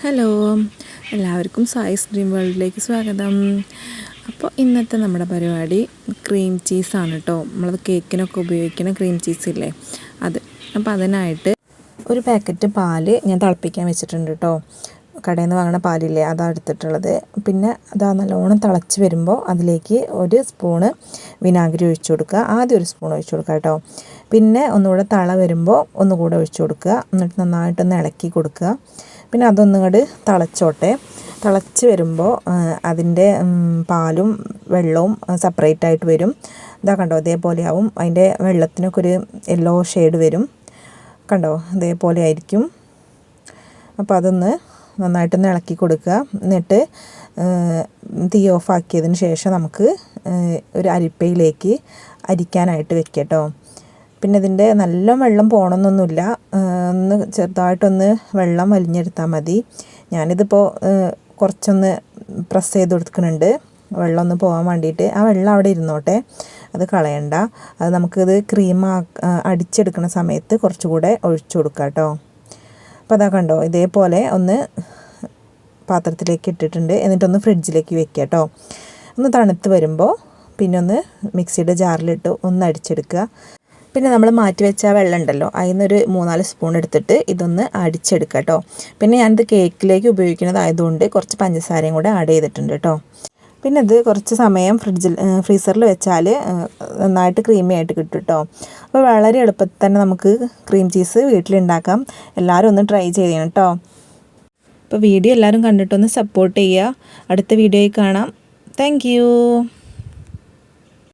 Hello, എല്ലാവർക്കും സായിസ് dream വേൾഡിലേക്ക് സ്വാഗതം. അപ്പോൾ ഇന്നത്തെ നമ്മുടെ പരിപാടി ക്രീം ചീസാണ് കേട്ടോ. നമ്മളത് കേക്കിനൊക്കെ ഉപയോഗിക്കുന്ന ക്രീം ചീസില്ലേ അത്. അപ്പോൾ അതിനായിട്ട് ഒരു പാക്കറ്റ് പാല് ഞാൻ തിളപ്പിക്കാൻ വെച്ചിട്ടുണ്ട് കേട്ടോ. കടയിൽ നിന്ന് വാങ്ങുന്ന പാലില്ലേ അതാണ് എടുത്തിട്ടുള്ളത്. പിന്നെ അതാ നല്ലോണം തിളച്ച് വരുമ്പോൾ അതിലേക്ക് ഒരു സ്പൂണ് വിനാഗിരി ഒഴിച്ചു കൊടുക്കുക. ആദ്യം ഒരു സ്പൂൺ ഒഴിച്ചു കൊടുക്കുക കേട്ടോ. പിന്നെ ഒന്നുകൂടെ തള വരുമ്പോൾ ഒന്നുകൂടെ ഒഴിച്ചു കൊടുക്കുക. എന്നിട്ട് നന്നായിട്ടൊന്ന് ഇളക്കി കൊടുക്കുക. പിന്നെ അതൊന്നുകൂടി തിളച്ചോട്ടെ. തിളച്ച് വരുമ്പോൾ അതിൻ്റെ പാലും വെള്ളവും സെപ്പറേറ്റ് ആയിട്ട് വരും. ഇതാ കണ്ടോ, ഇതേപോലെ ആവും. അതിൻ്റെ വെള്ളത്തിനൊക്കെ ഒരു യെല്ലോ ഷെയ്ഡ് വരും കണ്ടോ, ഇതേപോലെ ആയിരിക്കും. അപ്പോൾ അതൊന്ന് നന്നായിട്ടൊന്ന് ഇളക്കി കൊടുക്കുക. എന്നിട്ട് തീ ഓഫാക്കിയതിന് ശേഷം നമുക്ക് ഒരു അരിപ്പയിലേക്ക് അരിക്കാനായിട്ട് വെക്കാം കേട്ടോ. പിന്നെ ഇതിൻ്റെ നല്ല വെള്ളം പോകണമെന്നൊന്നുമില്ല, ഒന്ന് ചെറുതായിട്ടൊന്ന് വെള്ളം വലിഞ്ഞെടുത്താൽ മതി. ഞാനിതിപ്പോൾ കുറച്ചൊന്ന് പ്രസ് ചെയ്ത് കൊടുക്കുന്നുണ്ട് വെള്ളം ഒന്ന് പോകാൻ വേണ്ടിയിട്ട്. ആ വെള്ളം അവിടെ ഇരുന്നോട്ടെ, അത് കളയണ്ട. അത് നമുക്കിത് ക്രീം അടിച്ചെടുക്കുന്ന സമയത്ത് കുറച്ചുകൂടെ ഒഴിച്ചു കൊടുക്കാം കേട്ടോ. അപ്പോൾ അതാ കണ്ടോ, ഇതേപോലെ ഒന്ന് പാത്രത്തിലേക്ക് ഇട്ടിട്ടുണ്ട്. എന്നിട്ടൊന്ന് ഫ്രിഡ്ജിലേക്ക് വെക്കുക കേട്ടോ. ഒന്ന് തണുത്ത് വരുമ്പോൾ പിന്നെ ഒന്ന് മിക്സിയുടെ ജാറിലിട്ട് ഒന്ന് അടിച്ചെടുക്കുക. പിന്നെ നമ്മൾ മാറ്റി വെച്ച വെള്ളം ഉണ്ടല്ലോ, അതിൽ നിന്നൊരു 3-4 സ്പൂൺ എടുത്തിട്ട് ഇതൊന്ന് അടിച്ചെടുക്കുക കേട്ടോ. പിന്നെ ഞാനിത് കേക്കിലേക്ക് ഉപയോഗിക്കുന്നതായതുകൊണ്ട് കുറച്ച് പഞ്ചസാരയും കൂടെ ആഡ് ചെയ്തിട്ടുണ്ട് കേട്ടോ. പിന്നെ ഇത് കുറച്ച് സമയം ഫ്രീസറിൽ വെച്ചാൽ നന്നായിട്ട് ക്രീമി ആയിട്ട് കിട്ടും കേട്ടോ. അപ്പോൾ വളരെ എളുപ്പത്തിൽ തന്നെ നമുക്ക് ക്രീം ചീസ് വീട്ടിലുണ്ടാക്കാം. എല്ലാവരും ഒന്ന് ട്രൈ ചെയ്യണം കേട്ടോ. അപ്പോൾ വീഡിയോ എല്ലാവരും കണ്ടിട്ടൊന്ന് സപ്പോർട്ട് ചെയ്യുക. അടുത്ത വീഡിയോയിൽ കാണാം. താങ്ക്